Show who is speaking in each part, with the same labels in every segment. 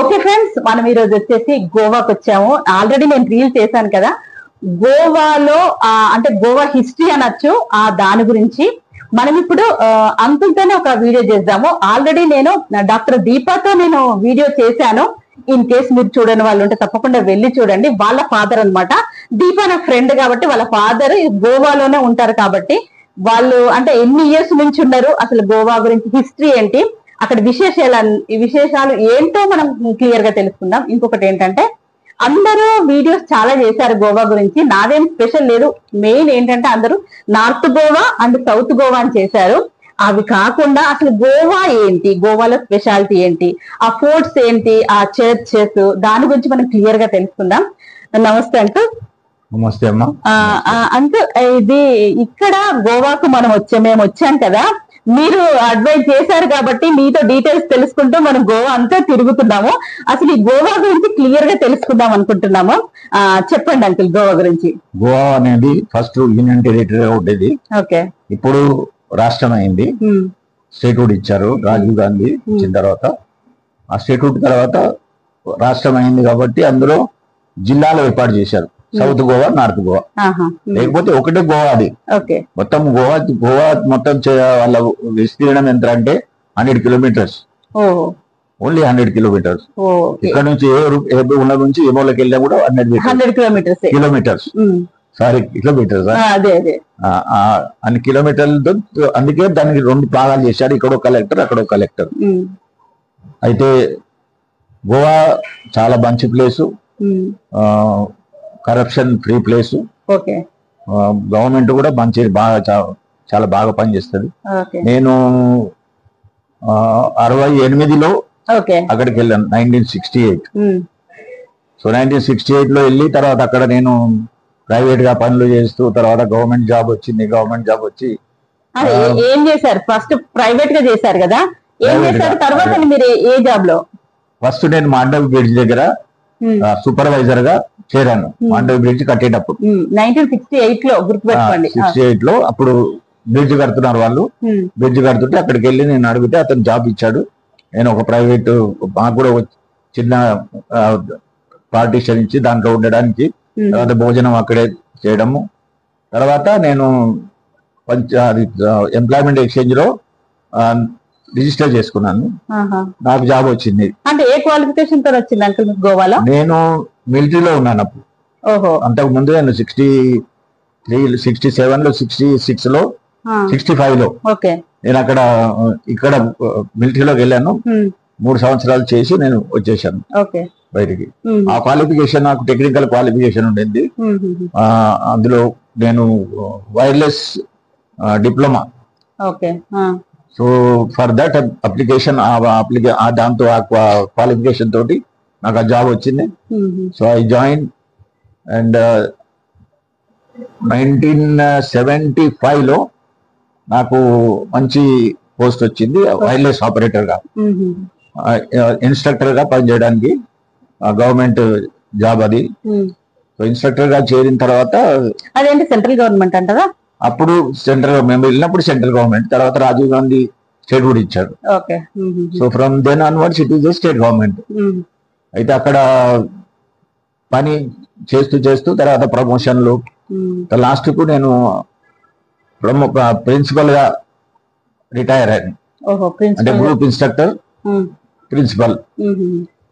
Speaker 1: Okay friends, మనం ఈ రోజు వచ్చేసి గోవాకి వచ్చాము. ఆల్రెడీ నేను రీల్ చేశాను కదా, గోవాలో అంటే గోవా హిస్టరీ అనొచ్చు. దాని గురించి మనం ఇప్పుడు అంకుల్తోనే ఒక వీడియో చేద్దాము. ఆల్రెడీ నేను డాక్టర్ దీపాతో నేను వీడియో చేశాను. ఇన్ కేస్ మీరు చూడని వాళ్ళు ఉంటే తప్పకుండా వెళ్ళి చూడండి. వాళ్ళ ఫాదర్ అన్నమాట. దీపా నా ఫ్రెండ్ కాబట్టి వాళ్ళ ఫాదర్ గోవాలోనే ఉంటారు కాబట్టి వాళ్ళు అంటే ఎన్ని ఇయర్స్ నుంచి ఉన్నారు, అసలు గోవా గురించి హిస్టరీ ఏంటి, అక్కడ విశేషాలు ఏంటో మనం క్లియర్ గా తెలుసుకుందాం. ఇంకొకటి ఏంటంటే అందరూ వీడియోస్ చాలా చేశారు గోవా గురించి, నాదేం స్పెషల్ లేదు. మెయిన్ ఏంటంటే అందరూ north Goa and south Goa అని చేశారు. అవి కాకుండా అసలు గోవా ఏంటి, గోవాలో స్పెషాలిటీ ఏంటి, ఆ ఫోర్ట్స్ ఏంటి, ఆ చర్చెస్, దాని గురించి మనం క్లియర్ గా తెలుసుకుందాం. నమస్తే అంకుల్.
Speaker 2: నమస్తే అమ్మా.
Speaker 1: అంకుల్, ఇది ఇక్కడ గోవాకు మేము వచ్చాం కదా, మీరు అడ్వైజ్ చేశారు కాబట్టి మీతో డీటెయిల్స్ తెలుసుకుంటూ మనం గోవా అంతా తిరుగుతున్నాము. అసలు ఈ గోవా గురించి క్లియర్ గా తెలుసుకుందాం అనుకుంటున్నాము. చెప్పండి అంకుల్ గోవా గురించి.
Speaker 2: గోవా అనేది ఫస్ట్ యూనియన్ టెరిటరీ ఉండేది.
Speaker 1: ఓకే.
Speaker 2: ఇప్పుడు రాష్ట్రం అయింది. స్టేట్హుడ్ ఇచ్చారు రాజీవ్ గాంధీ ఇచ్చిన తర్వాత. ఆ స్టేట్హుడ్ తర్వాత రాష్ట్రం అయింది కాబట్టి అందులో జిల్లాలు ఏర్పాటు చేశారు. South Goa, north Goa. లేకపోతే ఒకటే గోవా అది. మొత్తం గోవా మొత్తం వాళ్ళ విస్తీర్ణం ఎంత అంటే 100 కిలోమీటర్స్. Only 100 kilometres. ఇక్కడ నుంచి ఏ ఊళ్ళ నుంచి ఏ మూలకి వెళ్ళినా కూడా 100 కిలోమీటర్స్. Sorry, kilometres. అన్ని కిలోమీటర్లతో అందుకే దానికి 2 భాగాలు చేశారు. ఇక్కడో కలెక్టర్, అక్కడో కలెక్టర్. అయితే గోవా చాలా మంచి place, corruption free place. Government కూడా చాలా బాగా పనిచేస్తుంది. నేను 68లో అక్కడికి వెళ్ళాను, 1968. సో 1968 లో వెళ్ళి తర్వాత అక్కడ నేను ప్రైవేట్ గా పనులు చేస్తూ తర్వాత గవర్నమెంట్ జాబ్ వచ్చింది. గవర్నమెంట్ జాబ్ వచ్చి
Speaker 1: ఏం చేశారు? ఫస్ట్ ప్రైవేట్ గా చేశారు కదా, ఏం చేశారు? తర్వాత మీరు ఏ జాబ్ లో?
Speaker 2: ఫస్ట్ నేను మాండవి బ్రిడ్జ్ దగ్గర సూపర్వైజర్ గా చేరాను. మాండవి బ్రిడ్జ్ కట్టేటప్పుడు
Speaker 1: 1968 లో, గుర్తుపెట్టుకోండి.
Speaker 2: 68 లో అప్పుడు బ్రిడ్జ్ కడుతున్నారు వాళ్ళు. బ్రిడ్జ్ కడుతుంటే అక్కడికి వెళ్ళి నేను అడిగితే అతను జాబ్ ఇచ్చాడు. నేను ఒక ప్రైవేట్, మాకు కూడా చిన్న పార్టీషన్ ఇచ్చి దాంట్లో ఉండడానికి, తర్వాత భోజనం అక్కడే చేయడము. తర్వాత నేను ఎంప్లాయ్మెంట్ ఎక్స్చేంజ్ లో రిజిస్టర్ చేసుకున్నాను. నాకు జాబ్ వచ్చింది.
Speaker 1: అంటే ఏ క్వాలిఫికేషన్ తో వచ్చింది అంకుల్ గోవాలో?
Speaker 2: నేను మిలిటరీలో ఉన్నాను అప్పుడు. అంతకు ముందు నేను 63, 67 లో, 66 లో, 65 లో నేను ఇక్కడ మిలిటరీలోకి వెళ్ళాను. 3 సంవత్సరాలు చేసి నేను వచ్చేసాను బయటికి. ఆ క్వాలిఫికేషన్ నాకు టెక్నికల్ క్వాలిఫికేషన్ ఉండింది. అందులో నేను wireless diploma. So for that application దాంతో ఆ క్వాలిఫికేషన్ తోటి నాకు ఆ జాబ్ వచ్చింది. సో ఐ జాయిన్ అండ్ 1975 లో నాకు మంచి పోస్ట్ వచ్చింది, వైర్లెస్ ఆపరేటర్ గా, ఇన్స్ట్రక్టర్ గా పనిచేయడానికి. గవర్నమెంట్ జాబ్ అది. సో ఇన్స్ట్రక్టర్ గా చేరిన తర్వాత
Speaker 1: అదేంటి సెంట్రల్ గవర్నమెంట్ అంటారా?
Speaker 2: అప్పుడు మేము వెళ్ళినప్పుడు సెంట్రల్ గవర్నమెంట్, తర్వాత రాజీవ్ గాంధీ స్టేట్హుడ్ ఇచ్చాడు. So from then onwards it is state government. అయితే అక్కడ పని చేస్తూ తర్వాత ప్రమోషన్లు, లాస్ట్ కు నేను ప్రిన్సిపల్ గా రిటైర్ అయ్యాను. అంటే గ్రూప్ ఇన్స్ట్రక్టర్, ప్రిన్సిపల్,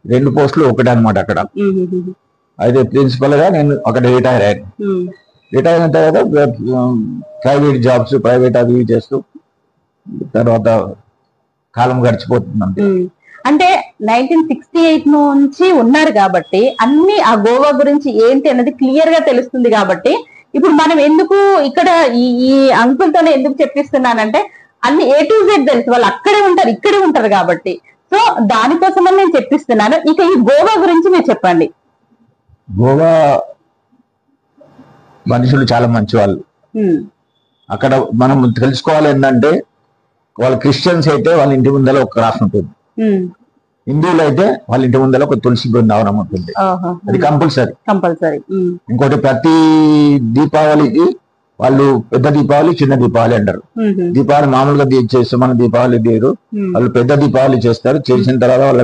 Speaker 2: 2 పోస్టులు ఒకటే అనమాట అక్కడ. అయితే ప్రిన్సిపల్ గా నేను అక్కడ రిటైర్ అయ్యాను. రిటైర్ అయిన తర్వాత ప్రైవేట్ జాబ్స్, ప్రైవేట్ అవి చేస్తూ తర్వాత కాలం గడిచిపోతుంది.
Speaker 1: అంటే 1968 నుంచి ఉన్నారు కాబట్టి అన్ని ఆ గోవా గురించి ఏంటి అనేది క్లియర్ గా తెలుస్తుంది. కాబట్టి ఇప్పుడు మనం ఎందుకు ఇక్కడ ఈ అంకుల్ తోనే ఎందుకు చెప్పిస్తున్నానంటే అన్ని A to Z తెలుసు, వాళ్ళు అక్కడే ఉంటారు, ఇక్కడే ఉంటారు కాబట్టి. సో దానికోసమని నేను చెప్పిస్తున్నాను. ఇక ఈ గోవా గురించి మీరు చెప్పండి.
Speaker 2: గోవా మనుషులు చాలా మంచి వాళ్ళు. అక్కడ మనం తెలుసుకోవాలి ఏంటంటే, వాళ్ళ క్రిస్టియన్స్ అయితే వాళ్ళ ఇంటి ముందర ఒక క్రాస్ ఉంటుంది, హిందువులు అయితే వాళ్ళ ఇంటి ముందర ఒక తులసి బృందావనం ఉంటుంది. అది కంపల్సరీ. ఇంకోటి ప్రతి దీపావళికి వాళ్ళు పెద్ద దీపావళి, చిన్న దీపావళి అంటారు. దీపావళి మామూలుగా చేస్తే మన దీపావళి తీరు, వాళ్ళు పెద్ద దీపావళి చేస్తారు. చేసిన తర్వాత వాళ్ళ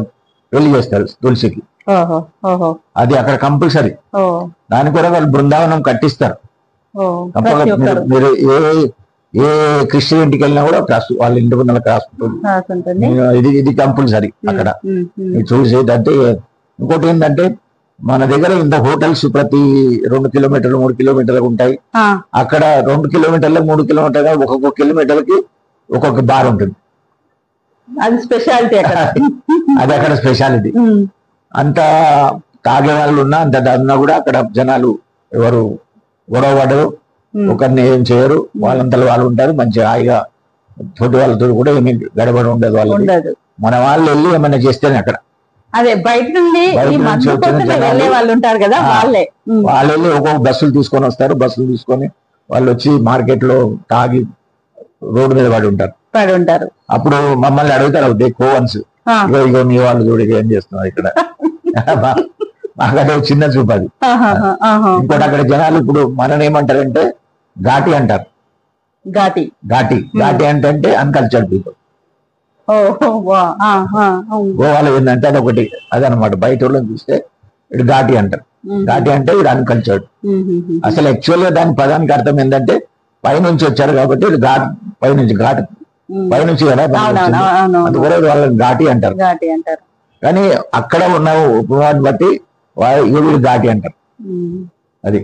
Speaker 2: పెళ్లి చేస్తారు తులసికి.
Speaker 1: ఓహో ఓహో
Speaker 2: అది అక్కడ కంపల్సరీ.
Speaker 1: ఓ
Speaker 2: దాని కూడా వాళ్ళు బృందావనం కట్టిస్తారు.
Speaker 1: ఓ
Speaker 2: తప్పక
Speaker 1: ప్రతి ఒక్కరు
Speaker 2: మీరు ఏ క్రిస్టియన్ ఇంటికి వెళ్ళినా కూడా క్రాస్, వాళ్ళ ఇంటి ముందర క్రాస్ ఉంటుంది.
Speaker 1: రాసుంటుంది.
Speaker 2: ఇది కంపల్సరీ అక్కడ.
Speaker 1: ఉమ్, ఉమ్.
Speaker 2: మీరు చూసేది అంటే ఇంకోటి ఏంటంటే మన దగ్గర ఇంత హోటల్స్ ప్రతి 2 కిలోమీటర్లు 3 కిలోమీటర్లకు ఉంటాయి.
Speaker 1: ఆ,
Speaker 2: అక్కడ 2 కిలోమీటర్లు 3 కిలోమీటర్లు ఒక్కొక్క కిలోమీటర్కి ఒక్కొక్క బార్ ఉంటుంది.
Speaker 1: అది స్పెషాలిటీ అక్కడ.
Speaker 2: అది అక్కడ స్పెషాలిటీ.
Speaker 1: ఉమ్,
Speaker 2: అంత తాగే వాళ్ళు ఉన్నా అంత ఉన్నా కూడా అక్కడ జనాలు ఎవరు గొడవ పడరు,
Speaker 1: ఉమ్.
Speaker 2: ఒకరిని ఏం చేయరు. వాళ్ళంతా వాళ్ళు ఉంటారు మంచిగా హాయిగా. తోటి వాళ్ళతో కూడా ఏమి గడబడి ఉండదు వాళ్ళకి.
Speaker 1: ఉండదు.
Speaker 2: మన వాళ్ళు వెళ్ళి ఏమైనా చేస్తేనే అక్కడ
Speaker 1: అదే బయట నుండి
Speaker 2: బయట
Speaker 1: ఈ
Speaker 2: నుంచి
Speaker 1: మందు
Speaker 2: వచ్చిన
Speaker 1: కోసం
Speaker 2: జనాలు,
Speaker 1: వెళ్ళే వాళ్ళు ఉంటారు కదా, వాళ్ళే. ఉమ్,
Speaker 2: వాళ్ళు వెళ్ళి ఒక్కొక్క బస్సులు తీసుకొని వస్తారు. బస్సులు తీసుకొని వాళ్ళు వచ్చి మార్కెట్ లో తాగి రోడ్డు మీద పడి ఉంటారు.
Speaker 1: పడి ఉంటారు.
Speaker 2: అప్పుడు మమ్మల్ని అడుగుతారు దే కోవన్స్,
Speaker 1: ఆ,
Speaker 2: ఇగో మీ వాళ్ళు చూడు ఇగో ఏం చేస్తున్నారు ఇక్కడ. మాకదే చిన్న చూపు అది.
Speaker 1: ఆహాహా, ఆహా.
Speaker 2: ఇంకోటి అక్కడ జనాలు ఇప్పుడు మనని ఏమంటారంటే ఘాటి అంటారు.
Speaker 1: ఘాటి.
Speaker 2: ఘాటి అంటే అన్కల్చర్డ్ పీపుల్.
Speaker 1: ఓ వా, ఆహా, ఉమ్,
Speaker 2: గోవాలో ఏంటంటే అది ఒకటి అదనమాట. బయట వాళ్ళని చూస్తే ఇటు ఘాటి అంటారు.
Speaker 1: ఉమ్,
Speaker 2: ఘాటి అంటే ఇది అన్కల్చర్డ్.
Speaker 1: ఉమ్, ఉమ్,
Speaker 2: అసలు యాక్చువల్ గా దాని పదానికి అర్థం ఏంటంటే పైనుంచి వచ్చారు కాబట్టి ఇది పైనుంచి ఘాటు
Speaker 1: ఉమ్.
Speaker 2: పైనుంచి కదా మనకు
Speaker 1: అవునవును,
Speaker 2: వచ్చింది.
Speaker 1: అవునవును.
Speaker 2: అందుకనే వాళ్ళని ఘాటి అంటారు.
Speaker 1: ఘాటి అంటారు.
Speaker 2: కానీ అక్కడ ఉన్న ఉపమాన్ని బట్టి వీళ్ళు ఘాటి అంటారు.
Speaker 1: ఉమ్,
Speaker 2: అది.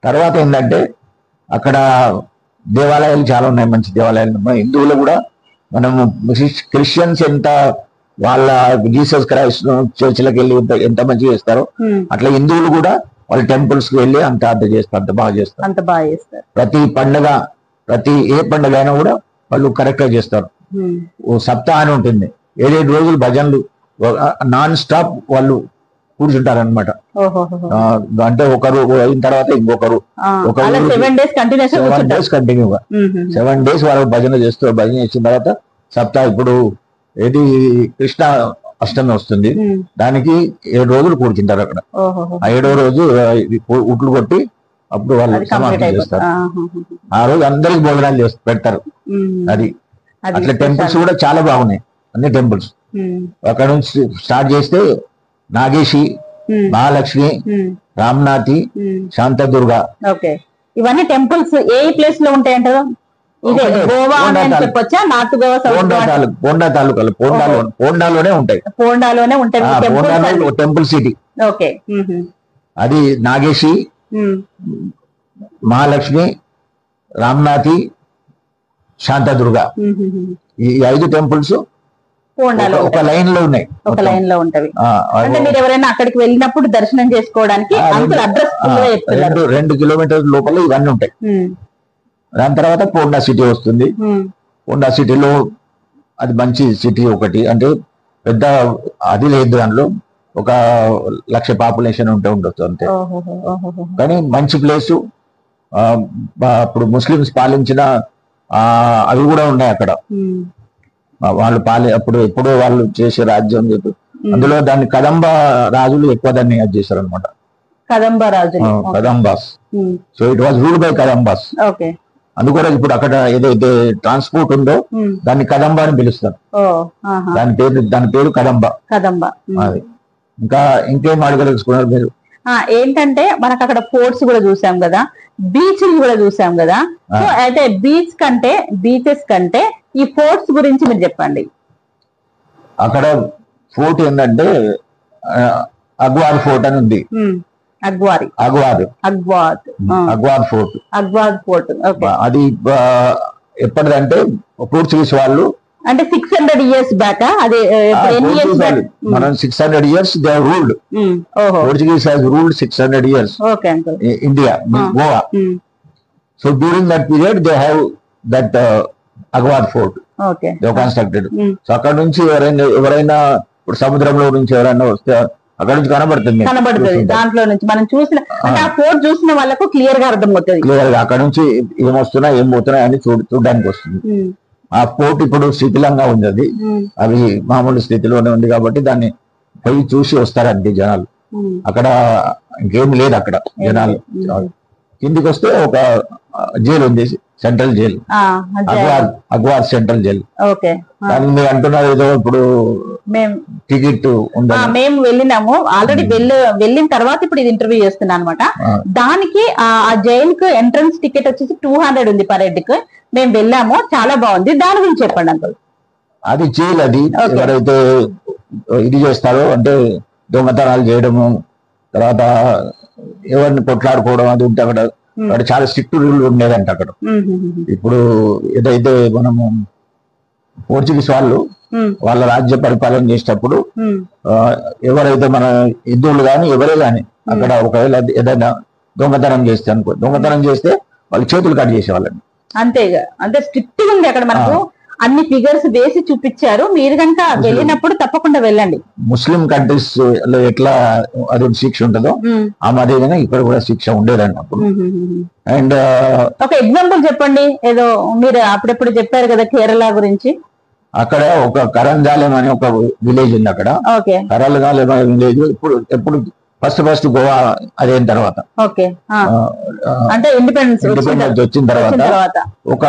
Speaker 2: తర్వాత ఏంటంటే అక్కడ దేవాలయాలు చాలా ఉన్నాయి, మంచి దేవాలయాలు. మన హిందువులు కూడా మనము క్రిస్టియన్స్ ఎంత వాళ్ళ జీసస్ క్రైస్ట్ చర్చిలకు వెళ్ళి ఎంత మంచిగా చేస్తారో
Speaker 1: ఉమ్.
Speaker 2: అట్లా హిందువులు కూడా వాళ్ళ టెంపుల్స్ కి వెళ్ళి అంత చేస్తారు, అంత బాగా చేస్తారు.
Speaker 1: అంత బాగా చేస్తారు.
Speaker 2: ప్రతి పండుగ ఏ పండుగ అయినా కూడా వాళ్ళు కరెక్ట్ గా చేస్తారు.
Speaker 1: ఉమ్,
Speaker 2: ఓ సప్తాహం అని ఉంటుంది, 7 రోజులు భజనలు నాన్ స్టాప్ వాళ్ళు కూర్చుంటారు అనమాట.
Speaker 1: ఓహోహో.
Speaker 2: అంటే ఒకరు అయిన తర్వాత ఇంకొకరు
Speaker 1: ఆ,
Speaker 2: ఒక
Speaker 1: అలా
Speaker 2: ఊరికి
Speaker 1: 7 days కంటిన్యూస్
Speaker 2: 7 days కంటిన్యూగా 7 days వాళ్ళు భజన చేస్తారు. భజన చేసిన తర్వాత సప్తాహం, ఇప్పుడు ఏది కృష్ణ అష్టమి వస్తుంది, దానికి 7 రోజులు కూర్చుంటారు అక్కడ. ఆ 7వ రోజు ఉట్లు కొట్టి అప్పుడు వాళ్ళు సమాప్తి చేస్తారు. ఆ రోజు అందరికి భోజనాలు పెడతారు. అది అట్లా టెంపుల్స్ కూడా చాలా బాగున్నాయి అన్ని టెంపుల్స్. అక్కడ నుంచి స్టార్ట్ చేస్తే నాగేశి, మహాలక్ష్మి, రామ్నాథి, శాంతదుర్గ.
Speaker 1: ఓకే, ఇవన్నీ టెంపుల్స్ ఏ ప్లేస్ లో ఉంటాయంటారు? ఇదే గోవా అని చెప్పొచ్చా? North Goa, south Goa?
Speaker 2: పోండా తాలూకాలు పోండాలోనే ఉంటాయి.
Speaker 1: పోండాలోనే ఉంటాయి
Speaker 2: టెంపుల్ సిటీ.
Speaker 1: ఓకే.
Speaker 2: అది నాగేశి, మహాలక్ష్మి, రామ్నాథి, శాంతదుర్గ, ఈ 5 టెంపుల్స్
Speaker 1: పోండాలో
Speaker 2: ఒక లైన్ లో ఉన్నాయి.
Speaker 1: ఒక లైన్ లో ఉంటవి. అంటే మీరు ఎవరైనా అక్కడికి వెళ్ళినప్పుడు దర్శనం చేసుకోవడానికి అడ్రస్
Speaker 2: 2 కిలోమీటర్ల లోపల ఇవన్నీ ఉంటాయి. దాని తర్వాత పోండా సిటీ వస్తుంది. పోండా సిటీలో అది మంచి సిటీ ఒకటి, అంటే పెద్ద అది లేదు, దానిలో ఒక 1,00,000 పాపులేషన్ ఉండొచ్చు అంతే. కానీ మంచి ప్లేసు. అప్పుడు ముస్లిమ్స్ పాలించిన అవి కూడా ఉన్నాయి అక్కడ. వాళ్ళు అప్పుడు ఎప్పుడో వాళ్ళు చేసే రాజ్యం చెప్పి అందులో దాన్ని కదంబ రాజులు ఎక్కువ దాన్ని అది చేశారు అనమాట.
Speaker 1: కదంబ రాజులు,
Speaker 2: Kadambas. So it was ruled by Kadambas. అందుకని ఇప్పుడు అక్కడ ఏదైతే ట్రాన్స్పోర్ట్ ఉందో దాన్ని కదంబ అని పిలుస్తారు. దాని పేరు కదంబ. అది. ఇంకేం అడగదలుచుకున్నారు మీరు?
Speaker 1: ఏంటంటే మనకు అక్కడ ఫోర్ట్స్ కూడా చూసాం కదా, బీచ్ కూడా చూసాం కదా. సో అయితే బీచెస్ కంటే ఈ ఫోర్ట్స్ గురించి మీరు చెప్పండి.
Speaker 2: అక్కడ ఫోర్ట్ ఏంటంటే అగ్వార్ ఫోర్ట్ అని ఉంది. అగ్వార్ ఫోర్ట్. అది ఎప్పటిదంటే పోర్చుగీస్ వాళ్ళు,
Speaker 1: అంటే 600 years బ్యాక్. అదే
Speaker 2: మనం 600 years they have ruled. Portuguese has ruled 600 years India, Goa. So during that period they have that Aguada fort they constructed. So అక్కడ నుంచి ఎవరైనా ఇప్పుడు సముద్రంలో నుంచి ఎవరైనా వస్తే అక్కడ నుంచి కనబడుతుంది.
Speaker 1: దాంట్లో నుంచి మనం చూసిన ఆ ఫోర్ట్ చూసిన వాళ్ళకు క్లియర్ గా అర్థమవుతుంది.
Speaker 2: క్లియర్ గా అక్కడ నుంచి ఏమొస్తున్నా ఏం పోతున్నా అని చూడడానికి వస్తుంది. ఆ ఫోర్ట్ ఇప్పుడు శిథిలంగా ఉంది. అది అవి మామూలు స్థితిలోనే ఉంది కాబట్టి దాన్ని పోయి చూసి వస్తారండి జనాలు. అక్కడ ఇంకేం లేదు అక్కడ జనాలు. కిందికి వస్తే ఒక జైలు ఉంది, సెంట్రల్ జైలు, అగ్వార్ సెంట్రల్ జైలు. కానీ మీరు అంటున్నారు ఏదో ఇప్పుడు
Speaker 1: మేము
Speaker 2: టికెట్ ఉందా?
Speaker 1: మేము వెళ్ళినాము ఆల్రెడీ వెళ్ళిన తర్వాత ఇప్పుడు ఇది ఇంటర్వ్యూ చేస్తున్నాను అనమాట. దానికి ఆ జైల్ కు ఎంట్రన్స్ టికెట్ వచ్చేసి 200 ఉంది పర్ హెడ్ కు. మేము వెళ్ళాము, చాలా బాగుంది. దాని గురించి చెప్పండి అంకుల్.
Speaker 2: అది జైలు. అది ఎవరైతే ఇది చేస్తారో అంటే దొంగతనాలు చేయడము, తర్వాత ఎవరిని కొట్లాడుకోవడం అది ఉంటే అక్కడ చాలా స్ట్రిక్ట్ రూల్ ఉండేదంట అక్కడ. ఇప్పుడు ఏదైతే మనము పోర్చుగీస్ వాళ్ళ రాజ్య పరిపాలన చేసేటప్పుడు ఎవరైతే మన హిందువులు కానీ ఎవరే కానీ అక్కడ ఒకవేళ ఏదైనా దొంగతనం చేస్తే అనుకో, దొంగతనం చేస్తే వాళ్ళు చేతులు కట్ చేసేవాళ్ళని.
Speaker 1: అంతేగా, అంటే స్ట్రిక్ట్ ఉంది అక్కడ. మనకు అన్ని ఫిగర్స్ వేసి చూపించారు. మీరు కనుక వెళ్ళినప్పుడు తప్పకుండా వెళ్ళండి.
Speaker 2: ముస్లిం కంట్రీస్ లో ఎట్లా అది శిక్ష ఉంటుందో ఆ మాదిరిగానే ఇక్కడ కూడా శిక్ష ఉండేదండి అప్పుడు. అండ్
Speaker 1: ఒక ఎగ్జాంపుల్ చెప్పండి. ఏదో మీరు అప్పుడెప్పుడు చెప్పారు కదా కేరళ గురించి.
Speaker 2: అక్కడ ఒక కరంజాలెం అనే ఒక విలేజ్ ఉంది అక్కడ. కరంజాలెం అనే విలేజ్ ఎప్పుడు ఫస్ట్ గోవా అదైన తర్వాత,
Speaker 1: అంటే ఇండిపెండెన్స్
Speaker 2: వచ్చిన తర్వాత ఒక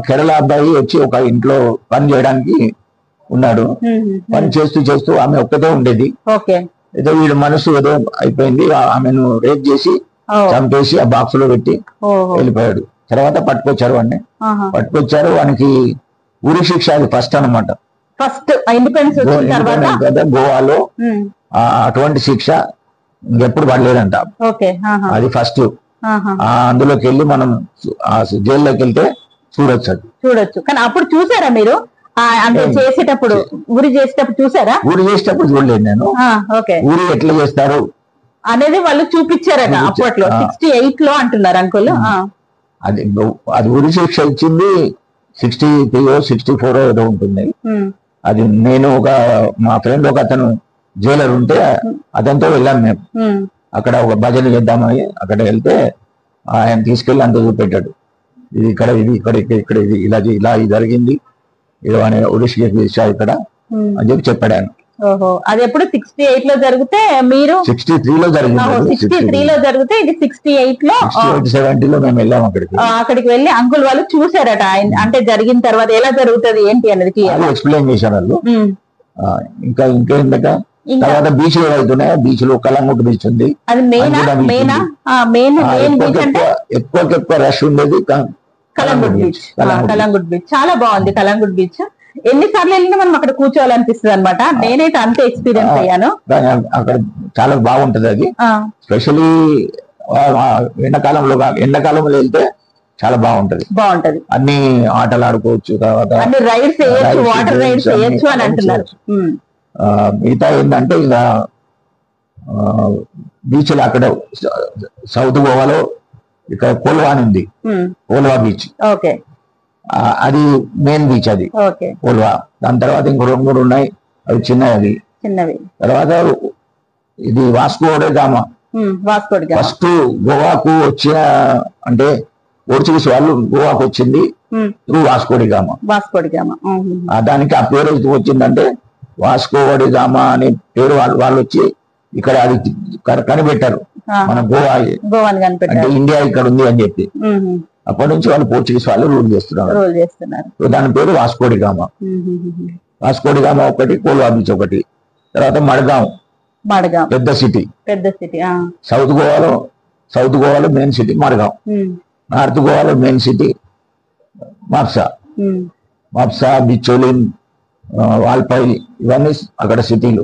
Speaker 2: కేరళ అబ్బాయి వచ్చి ఒక ఇంట్లో పని చేయడానికి ఉన్నాడు. పని చేస్తూ ఆమె ఒక్కతే ఉండేది. ఏదో వీడి మనసు ఏదో అయిపోయింది, ఆమెను రేప్ చేసి చంపేసి ఆ బాక్స్ లో పెట్టి వెళ్ళిపోయాడు. తర్వాత పట్టుకొచ్చారు వానికి ఉరి శిక్ష. అది ఫస్ట్ అనమాట.
Speaker 1: ఫస్ట్ ఇండిపెండెన్స్
Speaker 2: గోవాలో అటువంటి శిక్ష ఇంకెప్పుడు పడలేదంట. అది ఫస్ట్. అందులోకి వెళ్ళి మనం జైల్లోకి వెళ్తే చూడొచ్చు.
Speaker 1: కానీ అప్పుడు చూసారా మీరు? అంటే చేసేటప్పుడు ఊరి చేసేటప్పుడు చూసారా?
Speaker 2: ఊరి చేసేటప్పుడు చూడలేదు నేను. ఊరి ఎట్లా చేస్తారు
Speaker 1: అనేది వాళ్ళు చూపించారట అప్పట్లో. 68 లో అంటున్నారు అంకుల్.
Speaker 2: అది ఊరి శిక్ష ఇచ్చింది 63 64 ఏదో ఉంటుంది. అది నేను మా ఫ్రెండ్ ఒక అతను జైలర్ ఉంటే అతనితో వెళ్ళాం మేము. అక్కడ ఒక భజన చేద్దామని అక్కడ వెళ్తే ఆయన తీసుకెళ్లి అంత చూపెట్టాడు. ఇది ఇక్కడ ఇది ఇలా జరిగింది, ఇది అనే ఒడిషా ఇక్కడ అని చెప్పి చెప్పాడు ఆయన.
Speaker 1: అది ఎప్పుడు 68 లో జరిగితే మీరు
Speaker 2: 63 లో జరిగింది.
Speaker 1: 63 లో జరిగితే ఇది 68 లో
Speaker 2: 70 లో మేము వెళ్ళాము
Speaker 1: అక్కడికి వెళ్ళి అంకుల్ వాళ్ళు చూసారట. అంటే జరిగిన తర్వాత ఎలా జరుగుతుంది ఏంటి అనేది
Speaker 2: ఎక్స్ప్లెయిన్ చేశారు వాళ్ళు. ఇంకేందట తర్వాత బీచ్ లో వెళ్తున్నాయి. బీచ్ లో కలంగుట్ బీచ్ ఉంది.
Speaker 1: అది
Speaker 2: ఎక్కువ రష్ ఉండేది
Speaker 1: కలంగుట్ బీచ్. చాలా బాగుంది కలంగుట్ బీచ్. ఎన్నిసార్లు వెళ్ళినా మనం అక్కడ కూర్చోవాలనిపిస్తుంది అనమాట. నేనైతే అంతే ఎక్స్పీరియన్స్ అయ్యాను.
Speaker 2: అక్కడ చాలా బాగుంటది అది. స్పెషలీ ఎండాకాలంలో వెళ్తే చాలా బాగుంటది. అన్ని ఆటలు ఆడుకోవచ్చు. తర్వాత
Speaker 1: అన్ని రైడ్స్ వేయచ్చు, వాటర్ రైడ్స్ వేయచ్చు అని అంటున్నారు.
Speaker 2: మిగతా ఏంటంటే ఇక బీచ్లు అక్కడ సౌత్ గోవాలో ఇక్కడ కోల్వా అని ఉంది. కోల్వా బీచ్ అది మెయిన్ బీచ్. అది కోల్వా. దాని తర్వాత ఇంకో 2 ఉన్నాయి, అవి చిన్నవి. తర్వాత ఇది వాస్కో డి గామా. ఫస్ట్ గోవాకు వచ్చిన అంటే పోర్చుగీస్ వాళ్ళు గోవాకు వచ్చింది వాస్కో డి గామా. దానికి ఆ పేరు వచ్చిందంటే వాస్కో డి గామా అనే పేరు వాళ్ళు వచ్చి ఇక్కడ అది కనిపెట్టారు. మన గోవా అంటే ఇండియా ఇక్కడ ఉంది అని చెప్పి అప్పటి నుంచి వాళ్ళు పోర్చుగీస్ వాళ్ళు రూల్ చేస్తున్నారు. దాని పేరు వాస్కో డి గామా. వాస్కో డి గామా ఒకటి, కోల్వా బీచ్ ఒకటి. తర్వాత మడ్గాం పెద్ద సిటీ. సౌత్ గోవాలో మెయిన్ సిటీ మడ్గాం. నార్త్ గోవాలో మెయిన్ సిటీ మాప్సా, బిచోలిన్, వాల్పై ఇవన్నీ అక్కడ సిటీలు.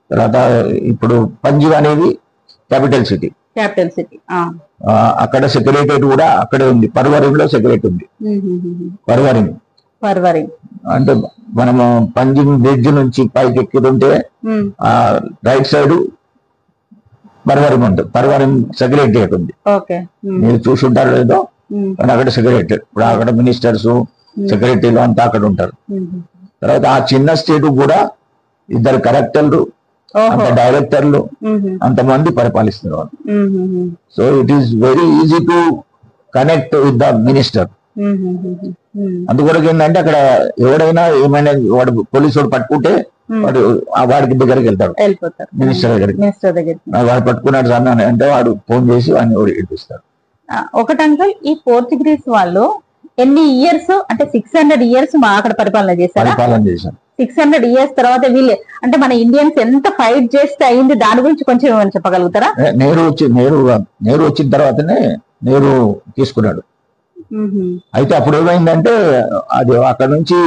Speaker 2: తర్వాత ఇప్పుడు పంజిమ్ అనేది క్యాపిటల్ సిటీ. అక్కడ సెక్రటరియట్ కూడా అక్కడే ఉంది. పర్వరింలో సెక్రటరీ ఉంది. పర్వరింగ్ అంటే మనము పంజిమ్ బ్రిడ్జ్ నుంచి పైకి ఎక్కుతుంటే రైట్ సైడ్ పర్వరింగ్ ఉంటుంది. పర్వరింగ్ సెక్రటరియట్ ఉంది. మీరు చూసుంటారు లేదో, కానీ అక్కడ సెక్రటరీ. ఇప్పుడు అక్కడ మినిస్టర్స్ సెక్రటరీలు అంతా అక్కడ ఉంటారు. తర్వాత ఆ చిన్న స్టేట్ కూడా 2 కలెక్టర్లు, డైరెక్టర్లు అంతమంది పరిపాలిస్తున్నారు. So it is very easy to connect with the minister. అందుకొరకు ఏంటంటే అక్కడ ఎవడైనా ఏమైనా వాడు పోలీసు పట్టుకుంటే వాడికి దగ్గరికి వెళ్తాడు, మినిస్టర్ దగ్గరికి. వాడు పట్టుకున్నాడు సార్ అంటే వాడు ఫోన్ చేసి వాడిని ఏడిపిస్తాడు.
Speaker 1: ఒకటి అంకుల్, ఈ పోర్చుగీస్ వాళ్ళు ఎన్ని ఇయర్స్ అంటే 600 years మా అక్కడ పరిపాలన చేశారా? 600 years తర్వాత వీళ్ళు అంటే మన ఇండియన్స్ ఎంత ఫైట్ చేస్తే అయింది దాని గురించి కొంచెం ఏమైనా చెప్పగలుగుతారా?
Speaker 2: నెహ్రూ వచ్చిన తర్వాతనే నెహ్రూ తీసుకున్నాడు. అయితే అప్పుడు ఏమైందంటే అది అక్కడ నుంచి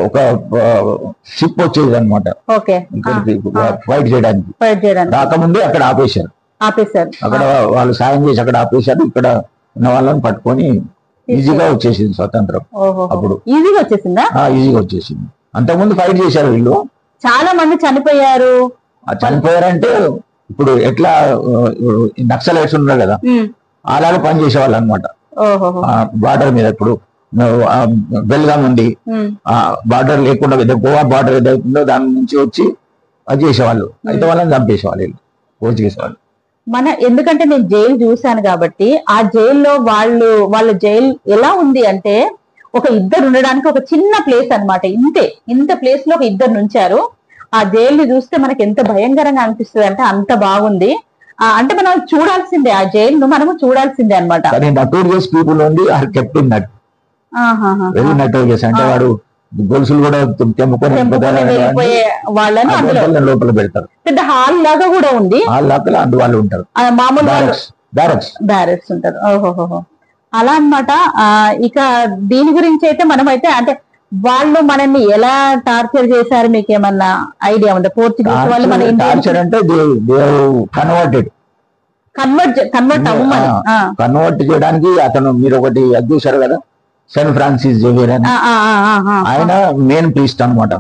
Speaker 2: ఒక షిప్ వచ్చేది అనమాట ఫైట్ చేయడానికి. రాకముందే అక్కడ ఆపేశారు. అక్కడ వాళ్ళు సాయం చేసి అక్కడ ఆపేశారు. ఇక్కడ ఉన్న వాళ్ళని పట్టుకొని ఈజీగా వచ్చేసింది స్వతంత్రం. అప్పుడు
Speaker 1: ఈజీగా వచ్చేసిందా?
Speaker 2: ఈజీగా వచ్చేసింది. అంతకుముందు ఫైట్ చేశారు వీళ్ళు, చాలా
Speaker 1: మంది చనిపోయారు.
Speaker 2: చనిపోయారంటే ఇప్పుడు ఎట్లా నక్సలైట్స్ ఉన్నారు కదా అలాగే పని చేసేవాళ్ళు అనమాట బార్డర్ మీద. ఇప్పుడు బెల్గాం ఉంది, ఆ బార్డర్ లేకుండా గోవా బార్డర్ ఏదైతుందో దాని నుంచి వచ్చి అది చేసేవాళ్ళు. అయితే వాళ్ళని చంపేసేవాళ్ళు పోర్చుగీస్ వాళ్ళు.
Speaker 1: ఎందుకంటే నేను జైలు చూశాను కాబట్టి ఆ జైల్లో వాళ్ళ జైలు ఎలా ఉంది అంటే ఒక ఇద్దరు ఉండడానికి ఒక చిన్న ప్లేస్ అన్నమాట. ఇంత ప్లేస్ లో ఒక ఇద్దరు నుంచారు. ఆ జైలు చూస్తే మనకి ఎంత భయంకరంగా అనిపిస్తుంది అంటే అంత బాగుంది. అంటే మనం చూడాల్సిందే, ఆ జైలు మనము చూడాల్సిందే అనమాట.
Speaker 2: అంటే వాడు గొలుసులు కూడా తెంపుకొని
Speaker 1: వాళ్ళని
Speaker 2: లోపల పెడతారు.
Speaker 1: పెద్ద హాల్ లాగా కూడా ఉంది.
Speaker 2: హాల్ లాగా అందు వాళ్ళు ఉంటారు,
Speaker 1: మామూలు బ్యారెక్స్ ఉంటారు. ఓహోహో, అలా అన్నమాట. ఇక దీని గురించి అయితే మనమైతే అంటే వాళ్ళు మనల్ని ఎలా టార్చర్ చేశారు మీకు ఏమన్నా ఐడియా ఉందా? పోర్చుగీస్ వాళ్ళు మన
Speaker 2: కన్వర్ట్ చేయడానికి అతను మీరు ఒకటి అది చూశారు కదా, సెయింట్ ఫ్రాన్సిస్ జేవియర్ అని, ఆయన మెయిన్ ప్రీస్ట్ అనమాట.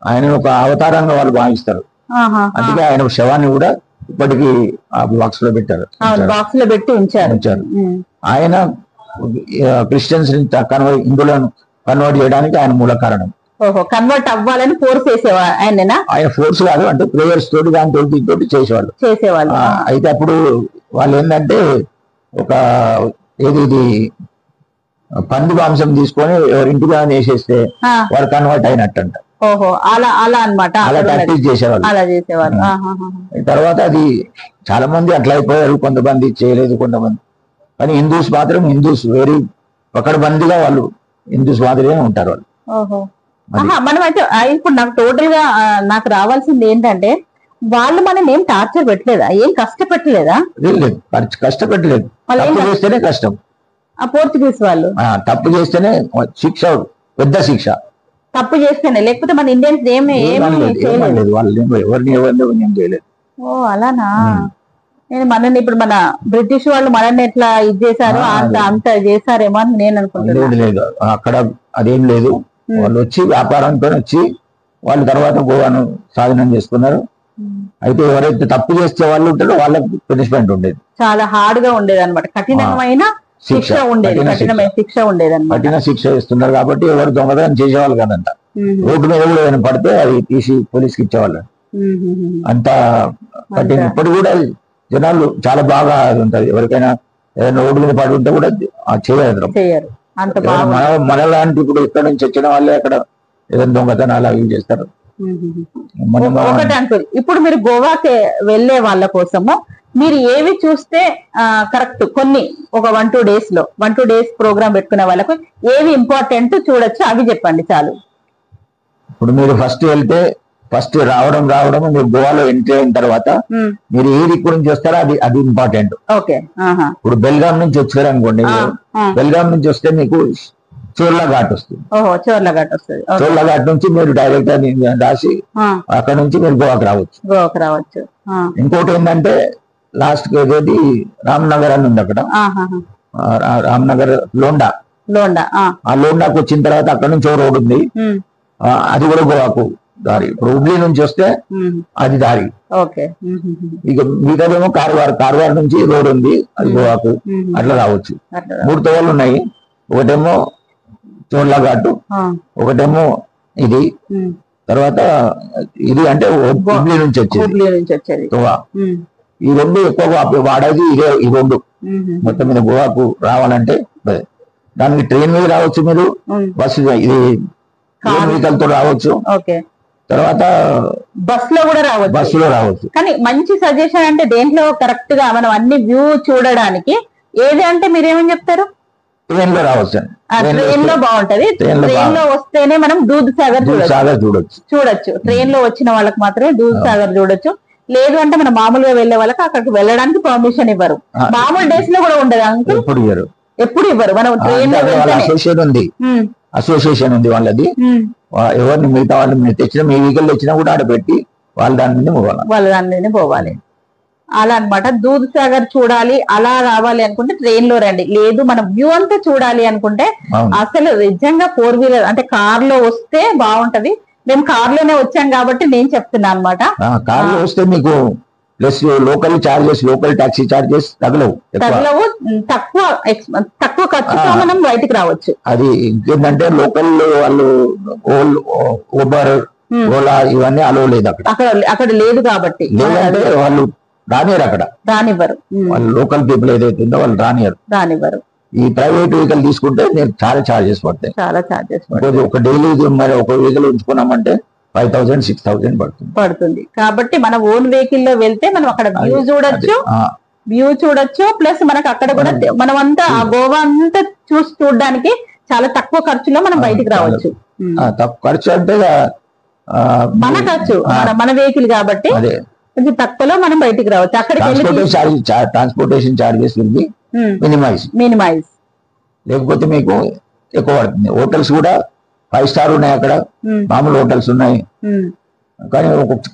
Speaker 2: ఆయన ఒక అవతారంగా వాళ్ళు భావిస్తారు. అందుకే ఆయన శవాన్ని కూడా ఇప్పటికీ బాక్స్ లో పెట్టారు,
Speaker 1: బాక్స్ లో పెట్టి ఉంచారు.
Speaker 2: ఆయన క్రిస్టియన్స్ హిందువులను కన్వర్ట్ చేయడానికి ఆయన మూల కారణం.
Speaker 1: కన్వర్ట్ అవ్వాలని ఫోర్స్ చేసేవా ఆయన
Speaker 2: ఫోర్స్ కాదు, అంటే ప్రేయర్స్ తోటి దాంతో దీంతో చేసేవాళ్ళు. అయితే అప్పుడు వాళ్ళు ఏంటంటే ఒక ఇది పంది మాంసం తీసుకొని ఎవరింటిగా వేసేస్తే వారు కన్వర్ట్ అయినట్టంట.
Speaker 1: ఓహో, అలా అన్నమాట.
Speaker 2: అలా ప్రాక్టీస్ చేసేవాళ్ళు. తర్వాత అది చాలా మంది అట్లా అయిపోయారు, కొంతమంది చేయలేదు కొంతమంది. కానీ హిందూస్ మాత్రం వెరీ పకడ్బందీగా వాళ్ళు హిందూస్ మాదిరిగా ఉంటారు వాళ్ళు.
Speaker 1: మనం అయితే ఇప్పుడు నాకు టోటల్ గా నాకు రావాల్సింది ఏంటంటే వాళ్ళు మనం ఏం టార్చర్ పెట్టలేదా, ఏం కష్టపెట్టలేదా?
Speaker 2: లేదు, కష్టపెట్టలేదు. చేస్తేనే కష్టం.
Speaker 1: ఆ పోర్చుగీస్ వాళ్ళు
Speaker 2: తప్పు చేస్తేనే శిక్ష, పెద్ద శిక్ష.
Speaker 1: తప్పు చేస్తేనే, లేకపోతే మన ఇండియన్స్ ఏమి
Speaker 2: చేయలేదు, వాళ్ళు ఎవరిని చేయలేదు.
Speaker 1: ఓ అలానా? నేను మనల్ని ఇప్పుడు మన బ్రిటిష్ వాళ్ళు మనల్ని ఎట్లా ఇది చేశారో అంత చేశారేమో అని నేను అనుకుంటున్నాను.
Speaker 2: లేదు, అక్కడ అదేం లేదు. వాళ్ళు వచ్చి వ్యాపారంతో వచ్చి వాళ్ళు తర్వాత గోవాను స్వాధీనం చేసుకున్నారు. అయితే ఎవరైతే తప్పు చేసే వాళ్ళు ఉంటారో వాళ్ళకి పనిష్మెంట్ ఉండేది,
Speaker 1: చాలా హార్డ్ గా ఉండేది అనమాట. కఠినమైన శిక్ష ఉండేది, కఠినమైన శిక్ష ఉండేది అనమాట.
Speaker 2: కఠిన శిక్ష ఇస్తున్నారు కాబట్టి ఎవరు దొంగతనం చేసేవాళ్ళు కదంట. రోడ్డు మీద కూడా ఏమైనా పడితే అది తీసి పోలీస్కి ఇచ్చేవాళ్ళు. అంత కఠిన. ఇప్పుడు కూడా జనాలు చాలా బాగా ఉంటది. ఎవరికైనా ఏదైనా రోడ్డు మీద పడి ఉంటే కూడా చేయరు. మనలాంటి ఇప్పుడు ఇక్కడ నుంచి వచ్చిన వాళ్ళే అక్కడ ఏదైనా దొంగతనాలు అవి చేస్తారు.
Speaker 1: ఒకటి అంకుల్, ఇప్పుడు మీరు గోవాకి వెళ్లే వాళ్ళ కోసము మీరు ఏవి చూస్తే కరెక్ట్, కొన్ని ఒక 1-2 days ప్రోగ్రామ్ పెట్టుకునే వాళ్ళకు ఏవి ఇంపార్టెంట్ చూడొచ్చు అవి చెప్పండి చాలు.
Speaker 2: ఇప్పుడు మీరు ఫస్ట్ రావడం మీరు గోవాలో ఎంట్రీ అయిన తర్వాత మీరు ఏ దిక్కు నుంచి వస్తారో అది ఇంపార్టెంట్. ఇప్పుడు బెల్గాం నుంచి వచ్చారు అనుకోండి, బెల్గాం నుంచి వస్తే మీకు చోర్లా ఘాట్ వస్తుంది. చోర్లా ఘాట్ నుంచి మీరు డైరెక్ట్ రాసి అక్కడ నుంచి మీరు గోవాకి రావచ్చు. ఇంకోటి ఏంటంటే లాస్ట్ కి ఏదైతే రామ్నగర్ అని ఉంది, అక్కడ రామ్నగర్ లోండా, ఆ లోండాకు వచ్చిన తర్వాత అక్కడ నుంచి ఓ రోడ్ ఉంది, అది కూడా గోవాకు దారి. ఇప్పుడు హుబ్లీ నుంచి వస్తే అది దారి. ఇక మిగతాదేమో కార్వార్ నుంచి రోడ్ ఉంది, అది గోవాకు అట్లా రావచ్చు. 3 తోవలు ఉన్నాయి. ఒకటేమో చోర్లా ఘాటు, ఒకటేమో ఇది, తర్వాత ఇది అంటే హుబ్లీ నుంచి వచ్చేది గోవా. ఈ 2 ఎక్కువగా వాడేది ఈ 2. మొత్తం మీద గోవాకు రావాలంటే దానికి ట్రైన్ మీద రావచ్చు, మీరు బస్సు ఇది వెహికల్తో రావచ్చు, తర్వాత
Speaker 1: బస్సులో కూడా
Speaker 2: రావచ్చు.
Speaker 1: కానీ మంచి సజెషన్ అంటే దేంట్లో కరెక్ట్ గా మనం అన్ని వ్యూ చూడడానికి ఏది అంటే మీరేమని చెప్తారు?
Speaker 2: ట్రైన్ లో రావచ్చు.
Speaker 1: ట్రైన్ లో బాగుంటది. ట్రైన్ లో వస్తేనే మనం దూద్ సాగర్ చూడొచ్చు. ట్రైన్ లో వచ్చిన వాళ్ళకి మాత్రమే దూద్ సాగర్ చూడొచ్చు. లేదు అంటే మనం మామూలుగా వెళ్లే వాళ్ళకి అక్కడికి వెళ్ళడానికి పర్మిషన్ ఇవ్వరు. మామూలు డేస్ లో కూడా ఉండదు అంకుల్, ఎప్పుడు ఇవ్వరు. మనం ట్రైన్ లో
Speaker 2: అసోసియేషన్ ఉంది వాళ్ళది. ఎవరిని మిగతా వాళ్ళు మీరు తెచ్చినా, మీ వెహికల్ తెచ్చినా కూడా ఆడ పెట్టి వాళ్ళ దాని మీద పోవాలి.
Speaker 1: అలా అన్నమాట. దూద్ సాగర్ చూడాలి అలా రావాలి అనుకుంటే ట్రైన్ లో రండి. లేదు మనం వ్యూ అంతా చూడాలి అనుకుంటే అసలు నిజంగా 4 వీలర్ అంటే కార్ లో వస్తే బాగుంటది. మేము కార్ లోనే వచ్చాం కాబట్టి నేను చెప్తున్నా అనమాట.
Speaker 2: కార్ లో వస్తే మీకు plus local charges, local taxi charges తగలవు.
Speaker 1: తక్కువ ఖర్చుతో మనం బయటికి రావచ్చు.
Speaker 2: అది ఇంకేంటంటే లోకల్ వాళ్ళు ఊబర్, ఓలా ఇవన్నీ అలవ్ లేదు
Speaker 1: అక్కడ లేదు కాబట్టి.
Speaker 2: లేదంటే వాళ్ళు రానివ్వరు. వాళ్ళు లోకల్ పీపుల్ ఏదైతే ఉందో వాళ్ళు రానివ్వరు. ఈ ప్రైవేట్ వెహికల్ తీసుకుంటే నేను చాలా చార్జెస్ పడతాయి. ఒక డైలీ మరి ఒక వెహికల్ ఉంచుకున్నామంటే 5,000 6,000 పడుతుంది.
Speaker 1: కాబట్టి మన ఓన్ వెహికల్ లో వెళ్తే మనం అక్కడ వ్యూ చూడొచ్చు. ప్లస్ మనకు అక్కడ కూడా మనం అంతా ఆ గోవా అంతా చూడడానికి చాలా తక్కువ ఖర్చులో మనం బయటికి రావచ్చు.
Speaker 2: తక్కువ ఖర్చు అంటే
Speaker 1: మన ఖర్చు మన వెహికల్ కాబట్టి కొంచెం తక్కువలో మనం బయటికి రావచ్చు. అక్కడికి
Speaker 2: ట్రాన్స్పోర్టేషన్ చార్జెస్
Speaker 1: మినిమైజ్
Speaker 2: లేకపోతే మీకు ఎక్కువ పడుతుంది. హోటల్స్ కూడా 5 స్టార్ ఉన్నాయి, అక్కడ మామూలు హోటల్స్ ఉన్నాయి. కానీ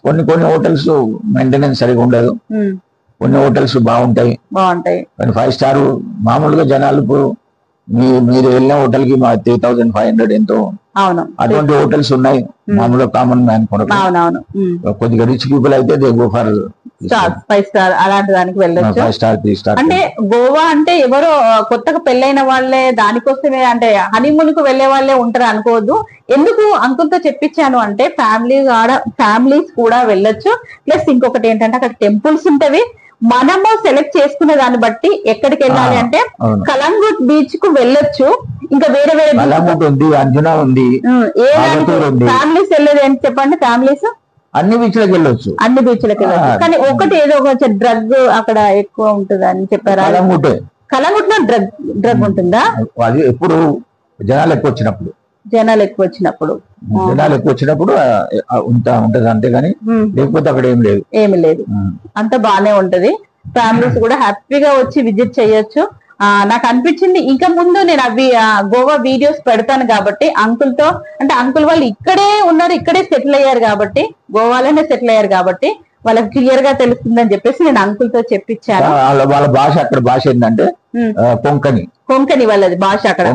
Speaker 2: కొన్ని హోటల్స్ మెయింటెనెన్స్ సరిగా ఉండదు, కొన్ని హోటల్స్ బాగుంటాయి. కానీ 5 స్టార్ మామూలుగా జనాలు మీరు వెళ్ళిన హోటల్ కి 3,500 ఎంతో అటువంటి హోటల్స్ ఉన్నాయి. మామూలుగా కామన్ మ్యాన్ కొరకు కొద్దిగా రిచ్ పీపుల్ అయితే దే గో ఫర్
Speaker 1: 5 స్టార్ అలాంటి దానికి వెళ్ళొచ్చు.
Speaker 2: 5 స్టార్ 3 స్టార్.
Speaker 1: అంటే గోవా అంటే ఎవరో కొత్తగా పెళ్ళైన వాళ్ళే దానికోసమే అంటే హనీమూన్ కు వెళ్లే వాళ్ళే ఉంటారు అనుకోవద్దు. ఎందుకు అంకుల్ తో చెప్పించాను అంటే ఫ్యామిలీస్ కూడా వెళ్ళొచ్చు. ప్లస్ ఇంకొకటి ఏంటంటే అక్కడ టెంపుల్స్ ఉంటవి. మనము సెలెక్ట్ చేసుకునే దాన్ని బట్టి ఎక్కడికి వెళ్ళాలి అంటే కలంగుట్ బీచ్ కు వెళ్ళొచ్చు. ఇంకా వేరే
Speaker 2: అంజనా ఉంది.
Speaker 1: ఫ్యామిలీస్ వెళ్ళేది ఏంటి చెప్పండి? ఫ్యామిలీస్
Speaker 2: అన్ని బీచ్లకు వెళ్ళొచ్చు.
Speaker 1: కానీ ఒకటి ఏదో ఒక డ్రగ్ అక్కడ ఎక్కువ ఉంటుంది అని చెప్పారు. కలంగుట్ లో డ్రగ్ ఉంటుందా?
Speaker 2: అది ఎప్పుడు జనాలు ఎక్కువ వచ్చినప్పుడు ఉంటది అంతేగాని లేకపోతే అక్కడ
Speaker 1: ఏమి లేదు. అంత బానే ఉంటది. ఫ్యామిలీస్ కూడా హ్యాపీగా వచ్చి విజిట్ చేయొచ్చు. నాకు అనిపించింది ఇంకా ముందు నేను గోవా వీడియోస్ పెడతాను కాబట్టి అంకుల్ తో అంటే అంకుల్ వాళ్ళు ఇక్కడే ఉన్నారు, ఇక్కడే సెటిల్ అయ్యారు కాబట్టి గోవాలోనే సెటిల్ అయ్యారు కాబట్టి వాళ్ళకి క్లియర్ గా తెలుస్తుందని చెప్పేసి నేను అంకుల్ తో చెప్పించాను.
Speaker 2: వాళ్ళ భాష అక్కడ భాష ఏంటంటే
Speaker 1: కొంకణి వాళ్ళది భాష. అక్కడ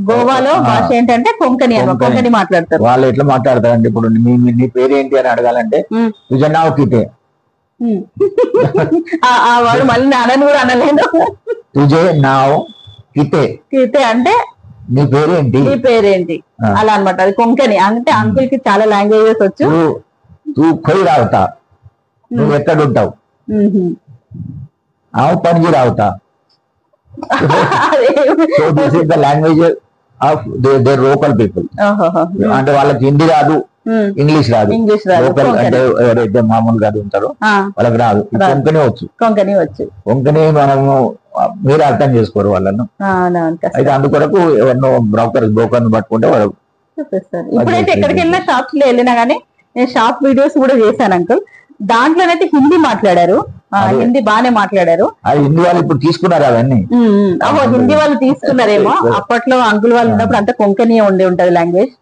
Speaker 1: గోవాలో భాష ఏంటంటే కొంకణి మాట్లాడతారు.
Speaker 2: వాళ్ళు ఎట్లా మాట్లాడతారంటే ఇప్పుడు నీ పేరేంటి అని అడగాలంటే తుజనావుకితే
Speaker 1: వాడు మళ్ళీ నాన్నని కూడా అనలేదు.
Speaker 2: తుజే నావ్ కితే
Speaker 1: అంటే
Speaker 2: నీ పేరేంటి
Speaker 1: అలా అనమాట. అది కొంకణి. అంటే అంకుల్ కి చాలా లాంగ్వేజెస్ వచ్చు.
Speaker 2: కొయ్యి రావుతా, నువ్వు ఎక్కడుంటావు, పనిజీ రావుతా. So this is the language of their local people. అంటే వాళ్ళకి హిందీ రాదు, ఇంగ్లీష్ రాదు. లోకల్ అంటే ఎవరైతే మామూలుగా అది ఉంటారో వాళ్ళకి రాదు. కొంకణి వచ్చు. కొంకణి మనము మీరు అర్థం చేసుకోరు వాళ్ళను. అయితే అందుకొరకు ఎవరినో బ్రోకర్ పట్టుకుంటే వాళ్ళు
Speaker 1: ఇప్పుడైతే ఎక్కడికి వెళ్ళినా షాప్స్ లో వెళ్ళినా గానీ నేను షాప్ వీడియోస్ కూడా చేశాను అంకుల్. దాంట్లోనైతే హిందీ మాట్లాడారు, హిందీ బానే మాట్లాడారు.
Speaker 2: హిందీ వాళ్ళు ఇప్పుడు తీసుకున్నారు అవన్నీ.
Speaker 1: హిందీ వాళ్ళు తీసుకున్నారేమో. అప్పట్లో అంకుల్ వాళ్ళు ఉన్నప్పుడు అంతా కొంకణి ఉండి ఉంటది లాంగ్వేజ్.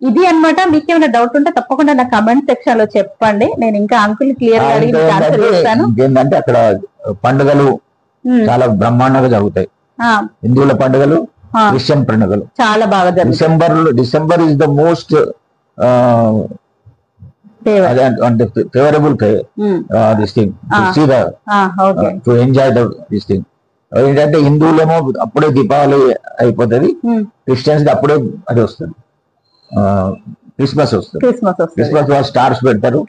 Speaker 1: ఇది అన్నమాట. మీకు ఏమైనా డౌట్ ఉంటే తప్పకుండా నా కమెంట్ సెక్షన్ లో చెప్పండి. నేను ఇంకా అంకుల్ క్లియర్ గా అడిగి ఆన్సర్ చేస్తాను.
Speaker 2: ఏంటంటే అక్కడ పండుగలు చాలా బ్రహ్మాండంగా జరుగుతాయి. హిందువుల పండుగలు, క్రిస్టియన్ పండుగలు
Speaker 1: చాలా బాగా జరుగుతాయి.
Speaker 2: డిసెంబర్ ఇస్ ద మోస్ట్ అంటే favourable this thing to enjoy this thing. ఏంటంటే హిందువులేమో అప్పుడే దీపావళి అయిపోతుంది, క్రిస్టియన్స్ అప్పుడే అది వస్తుంది, క్రిస్మస్ వస్తుంది. క్రిస్మస్ వాళ్ళు స్టార్స్ పెడతారు,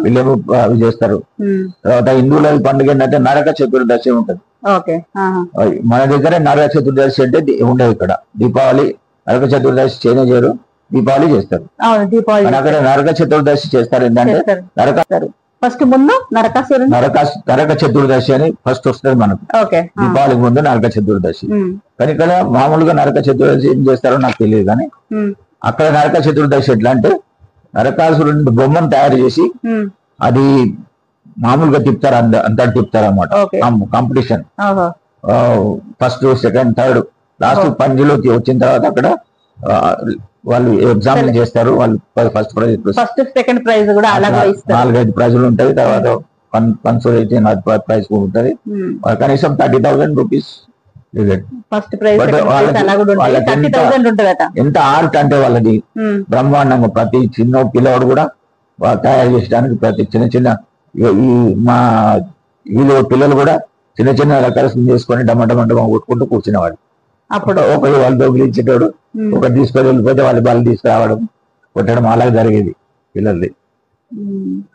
Speaker 2: వీళ్ళేమో అవి చేస్తారు. తర్వాత హిందువుల పండుగ ఏంటంటే నరక చతుర్దశి ఉంటది. మన దగ్గర నరక చతుర్దశి అంటే ఉండదు. ఇక్కడ దీపావళి నరక చతుర్దశి చేయరు, దీపావళి చేస్తారు. అక్కడ నరక చతుర్దశి చేస్తారు. ఏంటంటే
Speaker 1: ఫస్ట్ ముందు నరకాసురుడు
Speaker 2: నరక చతుర్దశి అని ఫస్ట్ వస్తుంది మనకు. దీపావళికి ముందు నరక చతుర్దశి. కానీ ఇక్కడ మామూలుగా నరక చతుర్దశి ఏం చేస్తారో నాకు తెలియదు, కానీ అక్కడ నరక చతుర్దశి ఎట్లా అంటే నరకాసురుడి బొమ్మను తయారు చేసి అది మామూలుగా తిప్పుతారు, అంతా తిప్పుతారు అన్నమాట. Competition first second third last పంజిలోకి వచ్చిన తర్వాత అక్కడ వాళ్ళు ఎగ్జామ్ చేస్తారు. వాళ్ళు first prize
Speaker 1: first second prize కూడా
Speaker 2: 4-5 ప్రైజులు ఉంటాయి. తర్వాత కన్సోలేషన్ ప్రైజ్ కూడా ఉంటుంది. కనీసం 30,000 రూపీస్.
Speaker 1: ఫస్ట్ ప్రైజ్
Speaker 2: ఎంత ఆర్ట్ అంటే వాళ్ళది బ్రహ్మాండంగా. ప్రతి చిన్న పిల్లవాడు కూడా తయారు చేయడానికి ప్రతి చిన్న ఈ మా వీళ్ళు పిల్లలు కూడా చిన్న రకాలు చేసుకొని డమ్మ కొట్టుకుంటూ కూర్చునేవాడు. అప్పుడు ఒకరు వాళ్ళు దొంగిలించేటోడు, ఒకటి తీసుకొని వెళ్ళిపోతే వాళ్ళు తీసుకురావడం కొట్టడం అలా జరిగేది పిల్లల్ని.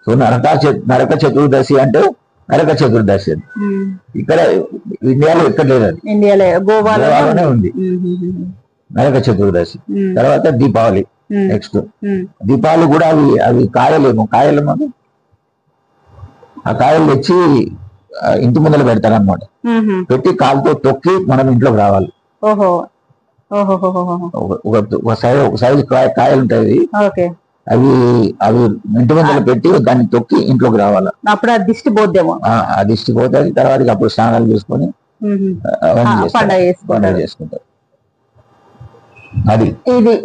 Speaker 2: సో నరక చతుర్దశి అంటే నరక చతుర్దశి అది ఇక్కడ ఇండియాలో ఎక్కడ లేదు, అది గోవాలోనే ఉంది నరక చతుర్దశి. తర్వాత దీపావళి. నెక్స్ట్ దీపావళి కూడా అవి కాయలేమో ఆ కాయలు తెచ్చి ఇంటి ముందర పెడతారు అన్నమాట. పెట్టి కాలుతో తొక్కి మనం ఇంట్లోకి రావాలి. ఒక సైజు కాయలు ఉంటాయి, అవి ఇంటి ముందర పెట్టి దాన్ని తొక్కి ఇంట్లోకి రావాలి.
Speaker 1: అప్పుడు ఆ దిష్టి పోద్దేమో.
Speaker 2: ఆ దిష్టి పోతుంది. తర్వాత అప్పుడు స్నానాలు చేసుకొని పండుగ చేసుకుంటారు. అది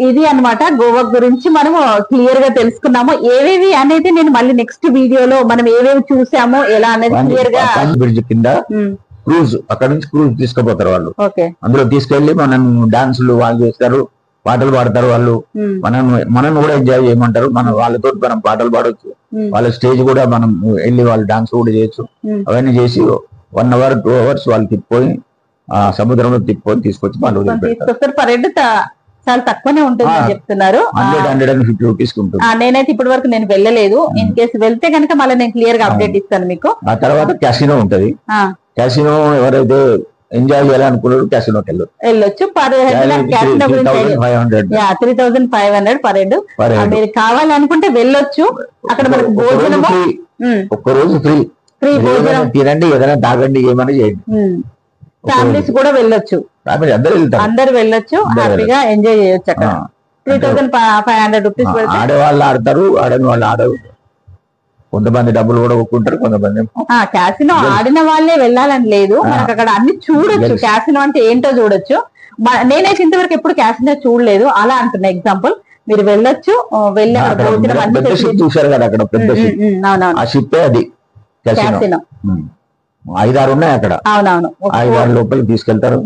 Speaker 1: ఇది అన్నమాట. గోవా గురించి మనము క్లియర్ గా తెలుసుకున్నాము. ఏవేవి అనేది నేను మళ్ళీ నెక్స్ట్ వీడియోలో మనం ఏవేవి చూసామో ఎలా అనేది క్లియర్ గా.
Speaker 2: బ్రిడ్జ్ కింద క్రూజ్, అక్కడ నుంచి క్రూజ్ తీసుకుపోతారు వాళ్ళు. అందులో తీసుకెళ్లి మనం డాన్సులు వాళ్ళు చేస్తారు, పాటలు పాడతారు వాళ్ళు. మనం కూడా ఎంజాయ్ చేయమంటారు. వాళ్ళతో మనం పాటలు పాడవచ్చు, వాళ్ళ స్టేజ్ కూడా మనం వెళ్ళి వాళ్ళు డాన్స్ కూడా చేయొచ్చు. అవన్నీ చేసి 1 hour 2 hours వాళ్ళు తిప్పిపోయి ఆ సముద్రంలో తిప్పిపోయి తీసుకొచ్చి
Speaker 1: వాళ్ళు పర్యటన చాలా తక్కువనే ఉంటుంది అని చెప్తున్నారు.
Speaker 2: 150 రూపీస్ ఉంటుంది.
Speaker 1: నేనైతే ఇప్పటి వరకు నేను వెళ్ళలేదు. ఇన్ కేసు వెళ్తే కనుక మళ్ళీ నేను క్లియర్ గా అప్డేట్ ఇస్తాను మీకు.
Speaker 2: ఆ తర్వాత క్యాసినో ఉంటది. క్యాసినో ఎవరైతే ఎంజాయ్ చేయాలనుకున్నారు క్యాసినోకి
Speaker 1: వెళ్ళొచ్చు. 3,500 పర్ హెడ్. మీరు కావాలనుకుంటే వెళ్ళొచ్చు. అక్కడ మనకు భోజనం
Speaker 2: ఒక్కరోజు ఫ్రీ భోజనం, తినండి, ఏదైనా తాగండి, ఏమైనా చేయండి.
Speaker 1: ఫ్యామిలీస్ కూడా వెళ్ళొచ్చు, అందరు వెళ్ళొచ్చు, హ్యాపీగా ఎంజాయ్ చేయొచ్చు. అక్కడ 3,500 రూపీస్.
Speaker 2: ఆడవాళ్ళు ఆడతారు, ఆడని వాళ్ళు ఆడరు. కొంతమంది డబ్బులు కూడా ఒప్పుకుంటారు, కొంతమంది.
Speaker 1: క్యాసినో ఆడిన వాళ్ళే వెళ్ళాలని లేదు, మనకు అక్కడ అన్ని చూడొచ్చు. క్యాసినో అంటే ఏంటో చూడొచ్చు. నేనైతే ఇంతవరకు ఎప్పుడు క్యాసినో చూడలేదు, అలా అంటున్నా. ఎగ్జాంపుల్ మీరు వెళ్ళొచ్చు, వెళ్ళి
Speaker 2: చూసారు కదా అక్కడ పెద్ద షిప్, అది క్యాసినో. 5-6 ఉన్నాయి అక్కడ.
Speaker 1: అవునవును,
Speaker 2: 5-6 లోపలికి తీసుకెళ్తారు.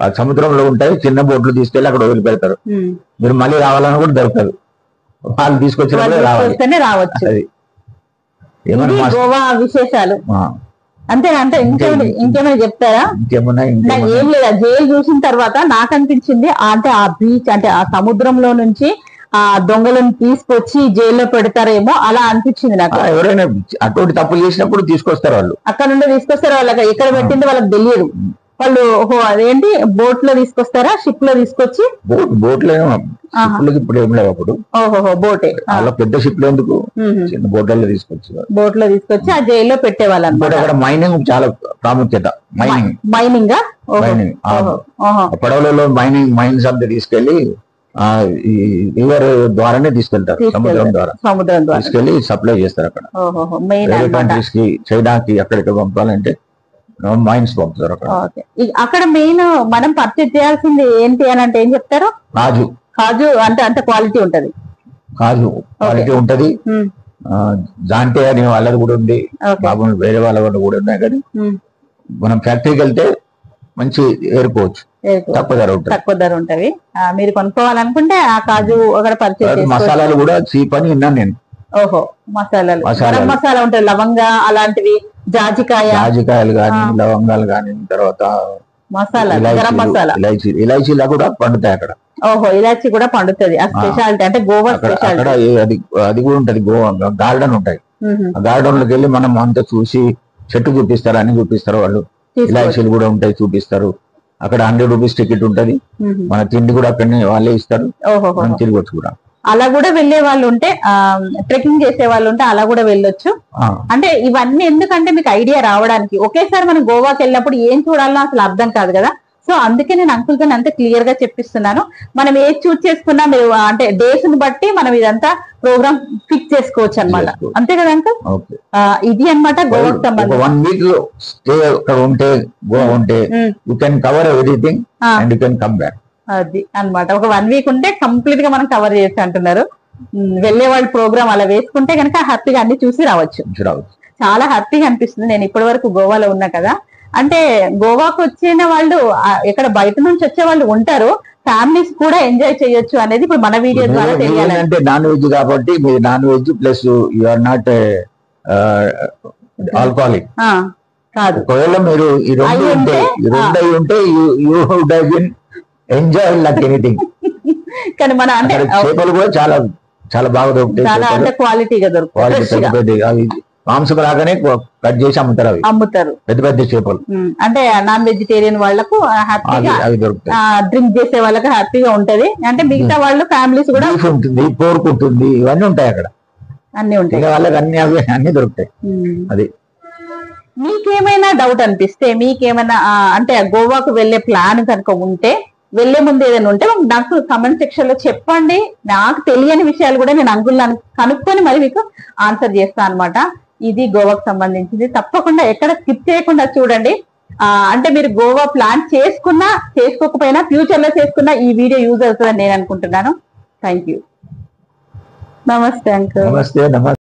Speaker 2: ఆ సముద్రంలో ఉంటాయి చిన్న బోట్లు తీసుకెళ్లి అక్కడ వదిలిపెడతారు. మీరు మళ్ళీ రావాలని కూడా దొరకదు, వాళ్ళు తీసుకొచ్చిన
Speaker 1: రావచ్చు. అది గోవా విశేషాలు అంతేనా? అంటే ఇంకేమైనా చెప్తారా? ఏం లేదా, జైలు చూసిన తర్వాత నాకు అనిపించింది అంటే ఆ బీచ్ అంటే ఆ సముద్రంలో నుంచి ఆ దొంగలను తీసుకొచ్చి జైల్లో పెడతారేమో అలా అనిపించింది నాకు.
Speaker 2: ఎవరైనా అటువంటి తప్పులు చేసినప్పుడు తీసుకొస్తారు వాళ్ళు,
Speaker 1: అక్కడ నుండి తీసుకొస్తారు. వాళ్ళకి ఎక్కడ పెట్టింది వాళ్ళకి తెలియదు. వాళ్ళు అదేంటి బోట్ లో తీసుకొస్తారా, షిప్ లో తీసుకొచ్చి?
Speaker 2: బోట్ లో ఇప్పుడు ఏం లేవు అప్పుడు.
Speaker 1: బోటే
Speaker 2: అలా పెద్ద షిప్ లో ఎందుకు, చిన్న బోట్లలో తీసుకొచ్చి
Speaker 1: ఆ జైల్లో పెట్టేవాళ్ళు.
Speaker 2: అక్కడ మైనింగ్ చాలా ప్రాముఖ్యత.
Speaker 1: మైనింగ్
Speaker 2: పడవలలో మైన్స్ అంతా తీసుకెళ్లి రివర్ ద్వారానే తీసుకెళ్తారు, సముద్రం ద్వారా తీసుకెళ్లి సప్లై చేస్తారు. అక్కడ వేరే కంట్రీస్ కి, చైనాకి, అక్కడికి పంపాలంటే మైన్స్ పంపుతారు.
Speaker 1: అక్కడ మెయిన్ మనం పర్చేజ్ చేయాల్సింది ఏంటి అని అంటే ఏం చెప్తారు? కాజు అంటే అంత క్వాలిటీ ఉంటది.
Speaker 2: కాజు క్వాలిటీ ఉంటది. జాంటే అనే వాళ్ళది కూడా ఉంది, బాబు వేరే వాళ్ళ కూడా ఉన్నాయి. కానీ మనం ఫ్యాక్టరీకి వెళ్తే మంచి ఏరుకోవచ్చు,
Speaker 1: తక్కువ ధర ఉంటది. మీరు కొనుక్కోవాలనుకుంటే ఆ కాజు అక్కడ పర్చేజ్.
Speaker 2: మసాలాలు కూడా చీప్ అని విన్నాను నేను.
Speaker 1: మసాలాలు గరం మసాలా ఉంటది, లవంగా అలాంటివి,
Speaker 2: జాజికాయలు గాని, లవంగాలు గాని, తర్వాత
Speaker 1: మసాలా, గరం మసాలా,
Speaker 2: ఇలాచీలా కూడా పండుతాయి అక్కడ.
Speaker 1: ఇలాచీ కూడా పండుతుంది. ఆ స్పెషాలిటీ అంటే గోవా స్పెషాలిటీ.
Speaker 2: అది కూడా ఉంటది. గోవా గార్డెన్ ఉంటాయి. ఆ గార్డెన్ లోకి వెళ్ళి మనం అంతా చూసి చెట్టు చూపిస్తారు, అన్ని చూపిస్తారు వాళ్ళు. ఇలాచీలు కూడా ఉంటాయి, చూపిస్తారు. అక్కడ 100 రూపీస్ టికెట్ ఉంటది. మన తిండి కూడా అక్కడనే వాళ్ళే ఇస్తారు, మనం తిరగొచ్చు కూడా.
Speaker 1: అలా కూడా వెళ్లే వాళ్ళు ఉంటే, ట్రెక్కింగ్ చేసే వాళ్ళు ఉంటే అలా కూడా వెళ్ళొచ్చు. అంటే ఇవన్నీ ఎందుకంటే మీకు ఐడియా రావడానికి. ఒకేసారి మనం గోవాకి వెళ్ళినప్పుడు ఏం చూడాలో అసలు అర్థం కాదు కదా. సో అందుకే నేను అంకుల్ తో అంతే క్లియర్ గా చెప్పిస్తున్నాను. మనం ఏది చూస్ చేసుకున్నా మీరు అంటే డేస్ ని బట్టి మనం ఇదంతా ప్రోగ్రామ్ ఫిక్స్ చేసుకోవచ్చు అనమాట. అంతే కదా అంకుల్? ఇది అనమాట గోవాకి సంబంధించి.
Speaker 2: 1 వీక్ స్టే అక్కడ ఉంటే గోవా ఉంటే you can cover everything and you can come back.
Speaker 1: అది అన్నమాట. ఒక 1 వీక్ ఉంటే కంప్లీట్ గా మనం కవర్ చేసి అంటున్నారు. వెళ్లే వాళ్ళు ప్రోగ్రామ్ అలా వేసుకుంటే కనుక హ్యాపీగా అన్ని చూసి రావచ్చు. చాలా హ్యాపీగా అనిపిస్తుంది. నేను ఇప్పటి వరకు గోవాలో ఉన్నా కదా, అంటే గోవాకు వచ్చిన వాళ్ళు ఇక్కడ బయట నుంచి వచ్చే వాళ్ళు ఉంటారు, ఫ్యామిలీస్ కూడా ఎంజాయ్ చేయొచ్చు అనేది ఇప్పుడు మన వీడియో ద్వారా తెలియాలి.
Speaker 2: అంటే నాన్ వెజ్ కాబట్టి మీరు non veg plus you are not alcoholic
Speaker 1: కాదు.
Speaker 2: ఒకవేళ మీరు ఈ రెండు అయి ఉంటే you would have been enjoy like anything.
Speaker 1: కానీ మన అంటే
Speaker 2: చేపలు కూడా చాలా చాలా బాగా దొరుకుతాయి.
Speaker 1: చాలా అంటే క్వాలిటీగా దొరుకుతాయి.
Speaker 2: మాంసం రాగానే కట్ చేసి అమ్ముతారు. అవి అమ్ముతారు పెద్ద పెద్ద చేపలు.
Speaker 1: అంటే నాన్ వెజిటేరియన్ వాళ్ళకు హ్యాపీగా,
Speaker 2: అవి దొరుకుతాయి.
Speaker 1: డ్రింక్ చేసే వాళ్ళకి హ్యాపీగా ఉంటది. అంటే మిగతా వాళ్ళు ఫ్యామిలీస్ కూడా
Speaker 2: ఉంటుంది, పోర్క్ ఉంటుంది, ఇవన్నీ ఉంటాయి అక్కడ,
Speaker 1: అన్ని ఉంటాయి.
Speaker 2: వాళ్ళకి అన్ని దొరుకుతాయి. అది
Speaker 1: మీకేమైనా డౌట్ అనిపిస్తే, మీకేమైనా అంటే గోవాకు వెళ్లే ప్లాన్ కనుక ఉంటే, వెళ్లే ముందు ఏదైనా ఉంటే నాకు కమెంట్ సెక్షన్ లో చెప్పండి. నాకు తెలియని విషయాలు కూడా నేను అంకుల్ కనుక్కొని మరి మీకు ఆన్సర్ చేస్తాను అనమాట. ఇది గోవాకు సంబంధించింది. తప్పకుండా ఎక్కడ స్కిప్ చేయకుండా చూడండి. అంటే మీరు గోవా ప్లాన్ చేసుకున్నా చేసుకోకపోయినా ఫ్యూచర్ లో చేసుకున్నా ఈ వీడియో యూజ్ అవుతుందని నేను అనుకుంటున్నాను. Thank you. నమస్తే అంకుల్.
Speaker 2: నమస్తే.